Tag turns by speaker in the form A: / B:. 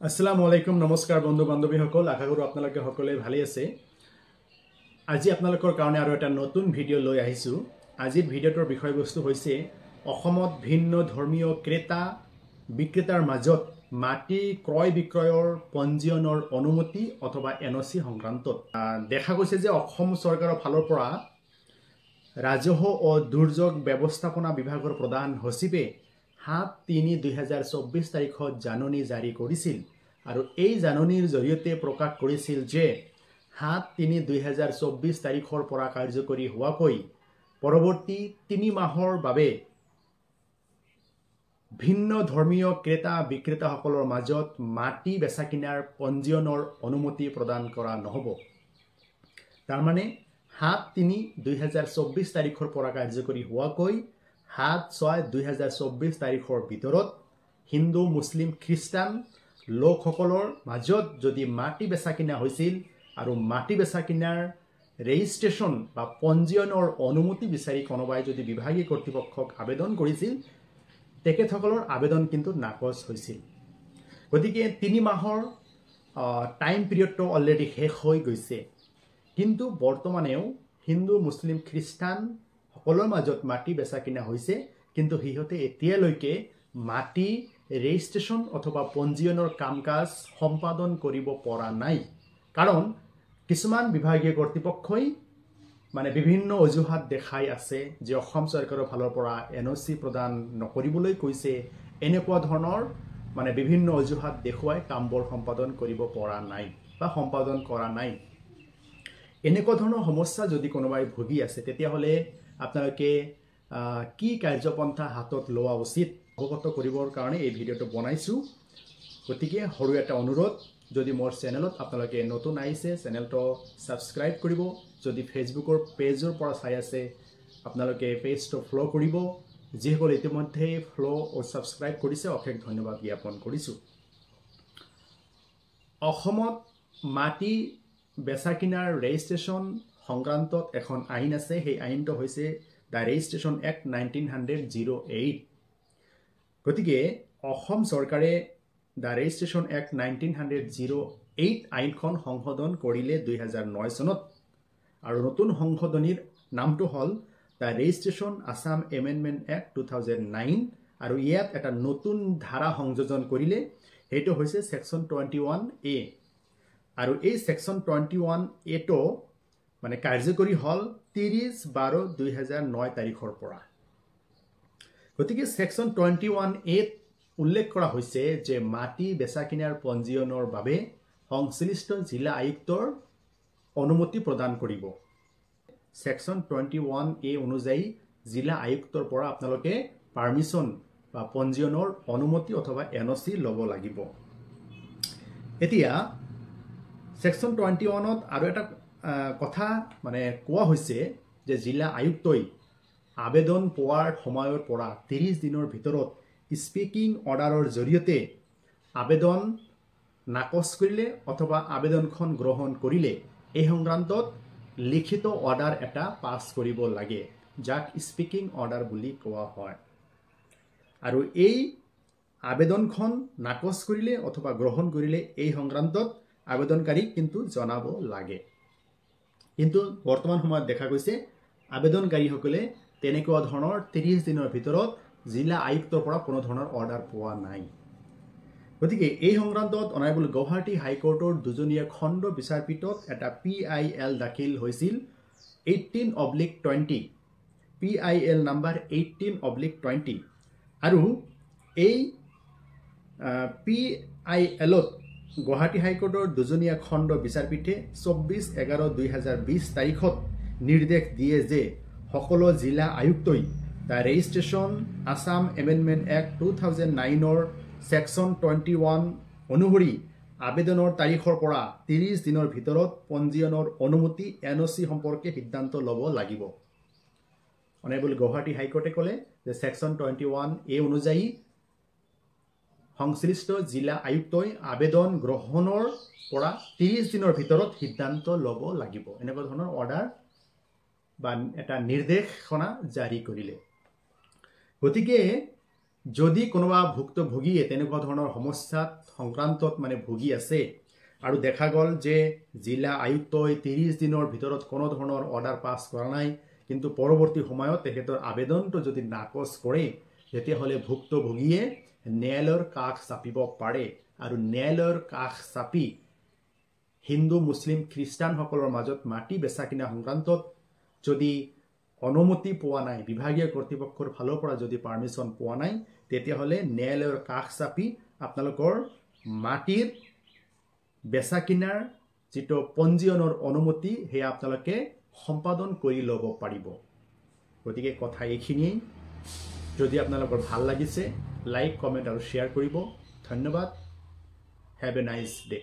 A: আসসালামু আলাইকুম নমস্কাৰ বন্ধু বান্ধৱীসকল আশা কৰোঁ আপোনালোকে সকলোৱে ভালে আছে আজি আপোনালোকৰ কাৰণে আৰু এটা নতুন ভিডিঅ' লৈ আহিছোঁ আজিৰ ভিডিঅ'টোৰ বিষয়বস্তু হৈছে অসমত ভিন্ন ধৰ্মীয় ক্ৰেতা বিক্ৰেতাৰ মাজত মাটি ক্ৰয় বিক্ৰয়ৰ পঞ্জীয়নৰ অনুমতি অথবা এনঅচি সংক্ৰান্তত দেখা গৈছে যে অসম চৰকাৰৰ ফালৰ পৰা ৰাজহ ও দুৰ্যোগ ব্যৱস্থাপনা বিভাগৰ প্ৰধান সচিবে 7-3-2024 তাৰিখত জাননী জাৰি কৰিছিল আৰু এই জাননীৰ জৰিয়তে প্ৰকাশ কৰিছিল যে 7-3-2024 তাৰিখৰ পৰা কাৰ্যকৰী হোৱাকৈ পৰৱৰ্তী 3 মাহৰ বাবে ভিন্ন ধৰ্মীয় ক্ৰেতা বিক্ৰেতাসকলৰ মাজত মাটি বেচা কিনাৰ পঞ্জীয়নৰ অনুমতি প্ৰদান কৰা নহব তাৰ মানে 7-3-2024 তাৰিখৰ পৰা কাৰ্যকৰী হোৱাকৈ 7-6-2024 তাৰিখৰ ভিতৰত হিন্দু মুছলিম খ্ৰীষ্টান লোকসকলৰ মাজত যদি মাটি বেচা কিনা হৈছিল আৰু মাটি বেচা কিনাৰ ৰেজিষ্ট্ৰেচন বা পঞ্জীয়নৰ অনুমতি বিচাৰি কোনোবাই যদি বিভাগীয় কৰ্তৃপক্ষক আবেদন কৰিছিল তেখেতসকলৰ আবেদন কিন্তু নাকচ হৈছিল গতিকে 3 মাহৰ টাইম পিৰিয়ডটো অলৰেডি শেষ হৈ গৈছে কিন্তু বৰ্তমানেও হিন্দু মুছলিম খ্ৰীষ্টান সকলৰ মাজত মাটি বেচা কিনা হৈছে কিন্তু হিহতে এতিয়ালৈকে মাটি ৰেজিষ্ট্ৰেচন অথবা পঞ্জীয়নৰ কামকাজ সম্পাদন কৰিব পৰা নাই কাৰণ কিছুমান বিভাগীয় কৰ্তৃপক্ষই মানে বিভিন্ন অজুহাত দেখাই আছে যে অসম চৰকাৰৰ ফালৰ পৰা এনঅচি প্ৰদান নকৰিবলৈ কৈছে এনেকুৱা ধৰণৰ মানে বিভিন্ন অজুহাত দেখুৱাই কামবোৰ সম্পাদন কৰিব পৰা নাই বা সম্পাদন কৰা নাই এনেকুৱা ধৰণৰ সমস্যা যদি কোনোবাই ভুগি আছে তেতিয়া হলে আপোনালোকে কি কাৰ্যপন্থা হাতত লোৱা উচিত অৱগত কৰিবৰ কাৰণে এই ভিডিঅ'টো বনাইছো গতিকে সৰু এটা অনুৰোধ যদি মোৰ চেনেলত আপোনালোকে নতুন আহিছে চেনেলটো সাবস্ক্ৰাইব কৰিব যদি ফেসবুকৰ পেজৰ পৰা চাই আছে আপোনালোকে পেজটো ফলো কৰিব যিসকল ইতিমধ্যে ফলো ও সাবস্ক্ৰাইব কৰিছে অশেষ ধন্যবাদ জ্ঞাপন কৰিছো অসমত মাটি বেচা কিনাৰ ৰেজিষ্ট্ৰেচন সংক্ৰান্তত এখন আইন আছে সেই আইনটো হৈছে দা ৰেজিষ্ট্ৰেচন এক্ট 1908 গতিকে অসম চৰকাৰে দা ৰেজিষ্ট্ৰেচন এক্ট 1908 আইনখন সংশোধন কৰিলে 2009 চনত আৰু নতুন সংশোধনীৰ নামটো হল দা ৰেজিষ্ট্ৰেচন আসাম এমেন্ডমেন্ট এক্ট 2009 আৰু ইয়াত এটা নতুন ধাৰা সংযোজন কৰিলে সেইটো হৈছে সেকশন 21A আৰু এই সেকশন 21A টো মানে কাৰ্যকৰী হল 30-12-2009 তাৰিখৰ পৰা গতিকে সেকশন 21A উল্লেখ কৰা হৈছে যে মাটি বেচা কিনাৰ পঞ্জীয়নৰ বাবে সংশ্লিষ্ট জিলা আয়ুক্তৰ অনুমতি প্ৰদান কৰিব সেকশন 21A অনুযায়ী জিলা আয়ুক্তৰ পৰা আপোনালোকে পাৰমিশন বা পঞ্জীয়নৰ অনুমতি অথবা এনঅচি ল'ব লাগিব এতিয়া সেকশন 21ত আৰু এটা কথা মানে কোৱা হৈছে যে জিলা আয়ুক্তই আবেদন পোৱাৰ সময়ৰ পৰা 30 দিনৰ ভিতৰত স্পিকিং অৰ্ডাৰৰ জৰিয়তে আবেদন নাকচ কৰিলে অথবা আবেদনখন গ্ৰহণ কৰিলে এই সংক্ৰান্তত লিখিত অৰ্ডাৰ এটা পাছ কৰিব লাগে যাক স্পিকিং অৰ্ডাৰ বুলি কোৱা হয় আৰু এই আবেদনখন নাকচ কৰিলে অথবা গ্ৰহণ কৰিলে এই সংক্ৰান্তত আবেদনকাৰীক কিন্তু জনাব লাগে কিন্তু বৰ্তমান সময়ত দেখা গৈছে আবেদনকাৰীসকলে তেনেকুৱা ধৰণৰ 30 দিনৰ ভিতৰত জিলা আয়ুক্তৰ পৰা কোনো ধৰণৰ অৰ্ডাৰ পোৱা নাই গতিকে এই সংক্ৰান্তত অনাৰেবল গুৱাহাটী হাইকোৰ্টৰ দুজনীয়া খণ্ড বিচাৰপীঠত এটা PIL দাখিল হৈছিল 18/20 PIL নাম্বাৰ 18/20 আৰু এই PILত গুৱাহাটী হাইকোৰ্টৰ দুজনীয়া খণ্ড বিচাৰপীঠে 24/11/2020 তাৰিখত নিৰ্দেশ দিয়ে যে সকলো জিলা আয়ুক্তই the registration Assam amendment act 2009ৰ সেকশন 21 অনুসৰি আবেদনৰ তাৰিখৰ পৰা 30 দিনৰ ভিতৰত পঞ্জীয়নৰ অনুমতি এনঅচি সম্পৰ্কে সিদ্ধান্ত ল'ব লাগিব অনাৰেবল গুৱাহাটী হাইকোৰ্টে ক'লে যে সেকশন 21A অনুযায়ী সংশ্লিষ্ট জিলা আয়ুক্তই আবেদন গ্ৰহণৰ পৰা 30 দিনৰ ভিতৰত সিদ্ধান্ত ল'ব লাগিব এনেকুৱা ধৰণৰ অৰ্ডাৰ বা এটা নিৰ্দেশনা জাৰি কৰিলে গতিকে যদি কোনোবা ভুক্তভোগীয়ে তেনেকুৱা ধৰণৰ সমস্যাত সংক্ৰান্তত মানে ভুগি আছে আৰু দেখা গ'ল যে জিলা আয়ুক্তই 30 দিনৰ ভিতৰত কোনো ধৰণৰ অৰ্ডাৰ পাছ কৰা নাই, কিন্তু পৰৱৰ্তী সময়ত তেখেতৰ আবেদনটো যদি নাকচ কৰে, তেতিয়াহ'লে ভুক্তভোগীয়ে ন্যায়ালয়ৰ কাষ চাপিব পাৰে। আৰু ন্যায়ালয়ৰ কাষ চাপি হিন্দু মুছলিম খ্ৰীষ্টানসকলৰ মাজত মাটি বেচা কিনা সংক্ৰান্তত যদি অনুমতি পোৱা নাই, বিভাগীয় কৰ্তৃপক্ষৰ ফালৰ পৰা যদি পাৰ্মিশ্যন পোৱা নাই, তেতিয়াহ'লে ন্যায়ালয়ৰ কাষ চাপি আপোনালোকৰ মাটিৰ বেচা কিনাৰ যিটো পঞ্জীয়নৰ অনুমতি সেয়া আপোনালোকে সম্পাদন কৰি ল'ব পাৰিব। গতিকে কথা এইখিনিয়েই। যদি আপোনালোকৰ ভাল লাগিছে, লাইক, কমেণ্ট আৰু শ্বেয়াৰ কৰিব। ধন্যবাদ। Have a nice day.